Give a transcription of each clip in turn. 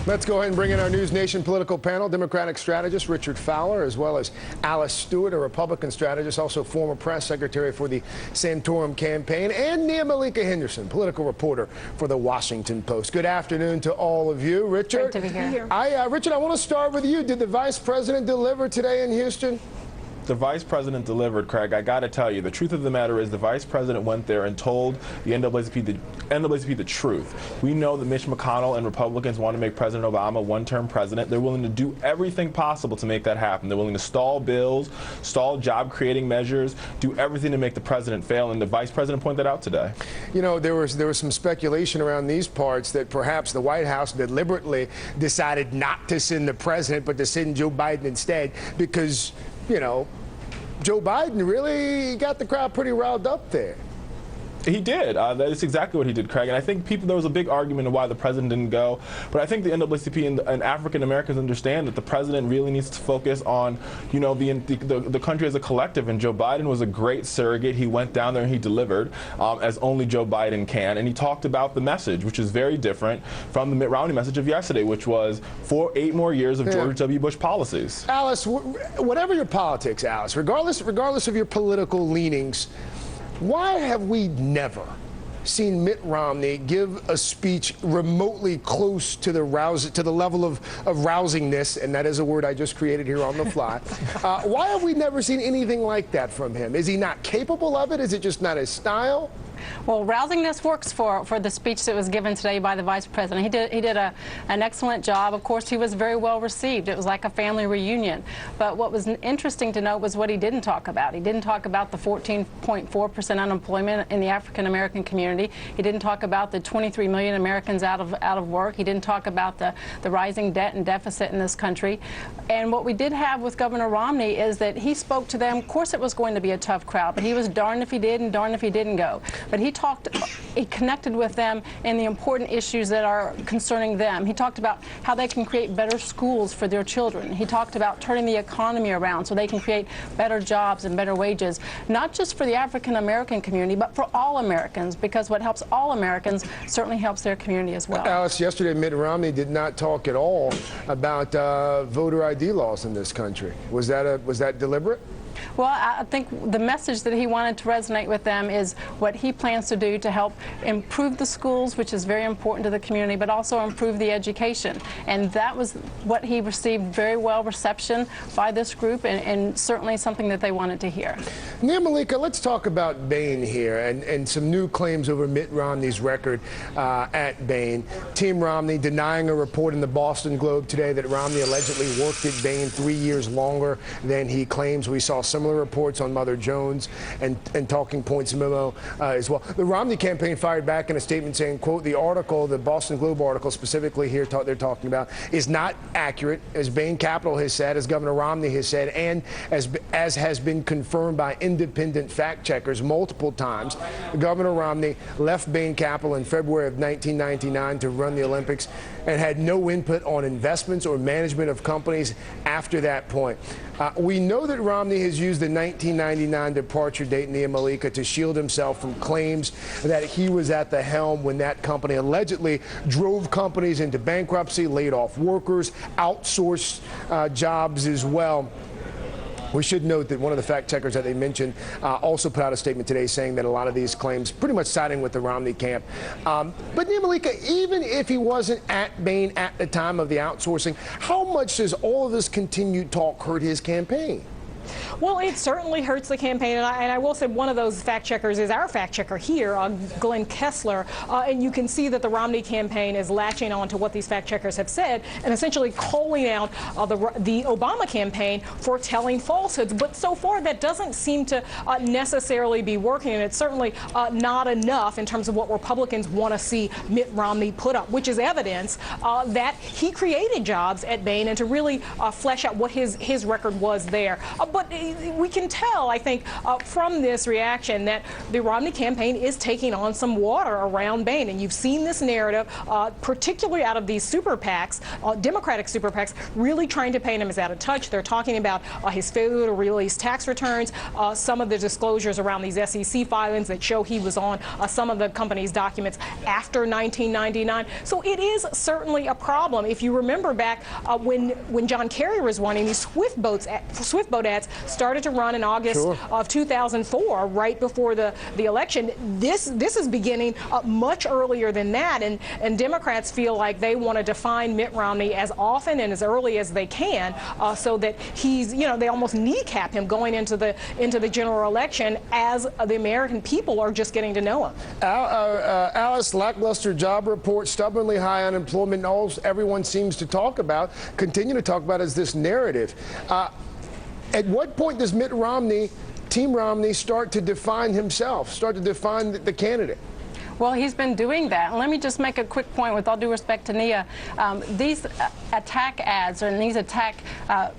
Let's go ahead and bring in our News Nation political panel. Democratic strategist Richard Fowler, as well as Alice Stewart, a Republican strategist, also former press secretary for the Santorum campaign, and NAACP Henderson, political reporter for the Washington Post. Good afternoon to all of you. Richard, great to be here. Richard, I want to start with you. Did the vice president deliver today in Houston? The vice president delivered, Craig. I got to tell you, the truth of the matter is the vice president went there and told the NAACP the truth. We know that Mitch McConnell and Republicans want to make President Obama one-term president. They're willing to do everything possible to make that happen. They're willing to stall bills, stall job-creating measures, do everything to make the president fail, and the vice president pointed that out today. You know, there was some speculation around these parts that perhaps the White House deliberately decided not to send the president, but to send Joe Biden instead because, you know, Joe Biden really got the crowd pretty riled up there. He did. That is exactly what he did, Craig. And I think there was a big argument of why the president didn't go. But I think the NAACP and African Americans understand that the president really needs to focus on, you know, the country as a collective. And Joe Biden was a great surrogate. He went down there and he delivered, as only Joe Biden can. And he talked about the message, which is very different from the Mitt Romney message of yesterday, which was 8 more years of George W. Bush policies. Alice, whatever your politics, Alice, regardless of your political leanings, why have we never seen Mitt Romney give a speech remotely close to the level of rousingness, and that is a word I just created here on the fly? Why have we never seen anything like that from him? Is he not capable of it? Is it just not his style? Well, rousingness works for the speech that was given today by the vice president. He did an excellent job. Of course, he was very well received. It was like a family reunion. But what was interesting to note was what he didn't talk about. He didn't talk about the 14.4% unemployment in the African American community. He didn't talk about the 23 million Americans out of work. He didn't talk about the rising debt and deficit in this country. And what we did have with Governor Romney is that he spoke to them. Of course, it was going to be a tough crowd, but he was darned if he did and darned if he didn't go. But he connected with them in the important issues that are concerning them. He talked about how they can create better schools for their children. He talked about turning the economy around so they can create better jobs and better wages, not just for the African American community, but for all Americans, because what helps all Americans certainly helps their community as well. Alice, yesterday Mitt Romney did not talk at all about voter ID laws in this country. Was that deliberate? Well, I think the message that he wanted to resonate with them is what he plans to do to help improve the schools, which is very important to the community, but also improve the education. And that was what he received very well reception by this group, and certainly something that they wanted to hear. Malika, let's talk about Bain here and some new claims over Mitt Romney's record at Bain. Team Romney denying a report in the Boston Globe today that Romney allegedly worked at Bain 3 years longer than he claims. We saw similar reports on Mother Jones and Talking Points memo as well. The Romney campaign fired back in a statement saying, quote, the article, the Boston Globe article specifically here they're talking about, is not accurate, as Bain Capital has said, as Governor Romney has said, and as has been confirmed by independent fact checkers multiple times. Governor Romney left Bain Capital in February of 1999 to run the Olympics and had no input on investments or management of companies after that point. We know that Romney has used the 1999 departure date, Malika, to shield himself from claims that he was at the helm when that company allegedly drove companies into bankruptcy, laid off workers, outsourced jobs as well. We should note that one of the fact checkers that they mentioned also put out a statement today saying that a lot of these claims pretty much siding with the Romney camp. But Malika, even if he wasn't at Bain at the time of the outsourcing, how much does all of this continued talk hurt his campaign? Well, it certainly hurts the campaign, and I will say one of those fact checkers is our fact checker here, Glenn Kessler, and you can see that the Romney campaign is latching on to what these fact checkers have said and essentially calling out the Obama campaign for telling falsehoods. But so far, that doesn't seem to necessarily be working, and it's certainly not enough in terms of what Republicans want to see Mitt Romney put up, which is evidence that he created jobs at Bain and to really flesh out what his record was there. But we can tell, I think, from this reaction that the Romney campaign is taking on some water around Boehner. And you've seen this narrative, particularly out of these super PACs, Democratic super PACs, really trying to paint him as out of touch. They're talking about his failure to release tax returns, some of the disclosures around these SEC filings that show he was on some of the company's documents after 1999. So it is certainly a problem. If you remember back when John Kerry was running, these Swift boat ads started to run in August of 2004, right before the election. This is beginning much earlier than that, and Democrats feel like they want to define Mitt Romney as often and as early as they can, so that he's, they almost kneecap him going into the general election as the American people are just getting to know him. Alice, lackluster job report, stubbornly high unemployment, all everyone seems to continue to talk about is this narrative. At what point does Mitt Romney, Team Romney, start to define himself, start to define the candidate? Well, he's been doing that. And let me just make a quick point with all due respect to Nia. These attack ads and these attack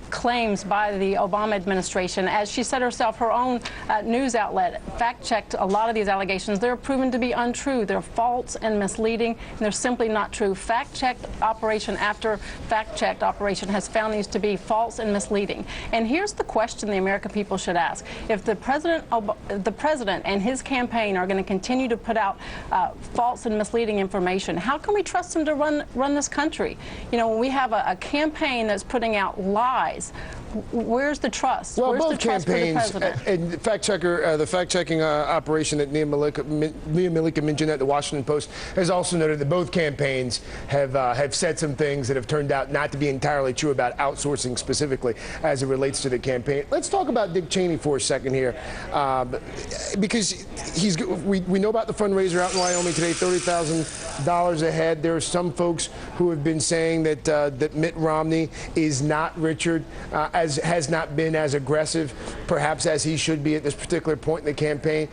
claims by the Obama administration, as she said herself, her own news outlet fact-checked a lot of these allegations. They're proven to be untrue. They're false and misleading, and they're simply not true. Fact-checked operation after fact-checked operation has found these to be false and misleading. And here's the question the American people should ask. If the president and his campaign are going to continue to put out false and misleading information, how can we trust them to run this country? When we have a campaign that's putting out lies, where's the trust? Well, where's both the trust campaigns, for the president? and the fact-checking operation that Nia Malika mentioned at the Washington Post has also noted that both campaigns have said some things that have turned out not to be entirely true about outsourcing specifically as it relates to the campaign. Let's talk about Dick Cheney for a second here, because we know about the fundraiser out in Wyoming today, $30,000 a head. There are some folks who have been saying that that Mitt Romney is not Richard, has not been as aggressive, perhaps as he should be at this particular point in the campaign.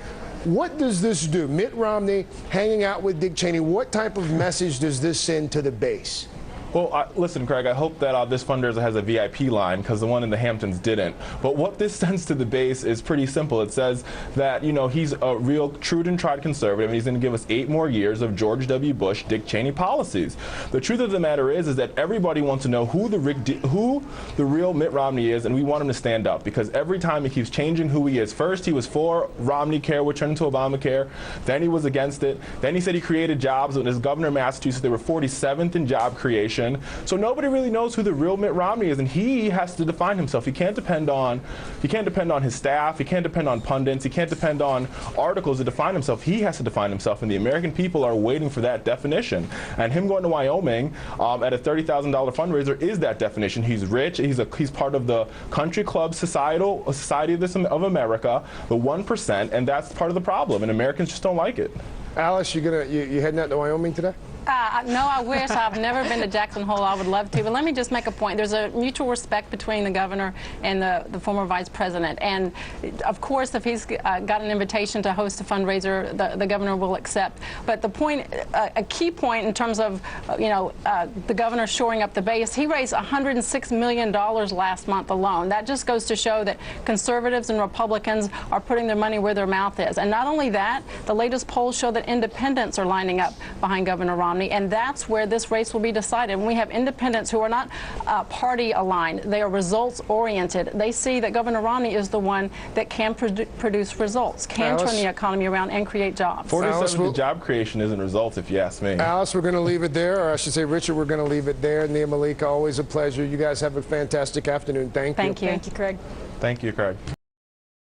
What does this do? Mitt Romney hanging out with Dick Cheney, what type of message does this send to the base? Well, listen, Craig, I hope that this fundraiser has a VIP line, because the one in the Hamptons didn't. But what this sends to the base is pretty simple. It says that, he's a real true and tried conservative, and he's going to give us 8 more years of George W. Bush, Dick Cheney policies. The truth of the matter is that everybody wants to know who the real Mitt Romney is, and we want him to stand up, because every time he keeps changing who he is. First, he was for Romney Care, which turned into Obamacare. Then he was against it. Then he said he created jobs. When as governor of Massachusetts, they were 47th in job creation. So nobody really knows who the real Mitt Romney is, and he has to define himself. He can't depend on his staff. He can't depend on pundits. He can't depend on articles to define himself. He has to define himself, and the American people are waiting for that definition. And him going to Wyoming at a $30,000 fundraiser is that definition. He's rich. He's part of the country club society of America, the 1%, and that's part of the problem. And Americans just don't like it. Alice, you heading out to Wyoming today? No, I wish. I've never been to Jackson Hole. I would love to. But let me just make a point. There's a mutual respect between the governor and the former vice president. And, of course, if he's got an invitation to host a fundraiser, the governor will accept. But the point, a key point in terms of, the governor shoring up the base, he raised $106 million last month alone. That just goes to show that conservatives and Republicans are putting their money where their mouth is. And not only that, the latest polls show that independents are lining up behind Governor Romney. And that's where this race will be decided. When we have independents who are not party aligned, they are results oriented. They see that Governor Romney is the one that can produce results, can turn the economy around and create jobs. 47th job creation isn't results, if you ask me. Alice, we're going to leave it there, or I should say, Richard, we're going to leave it there. Nia Malika, always a pleasure. You guys have a fantastic afternoon. Thank you. Thank you. Thank you, Craig. Thank you, Craig.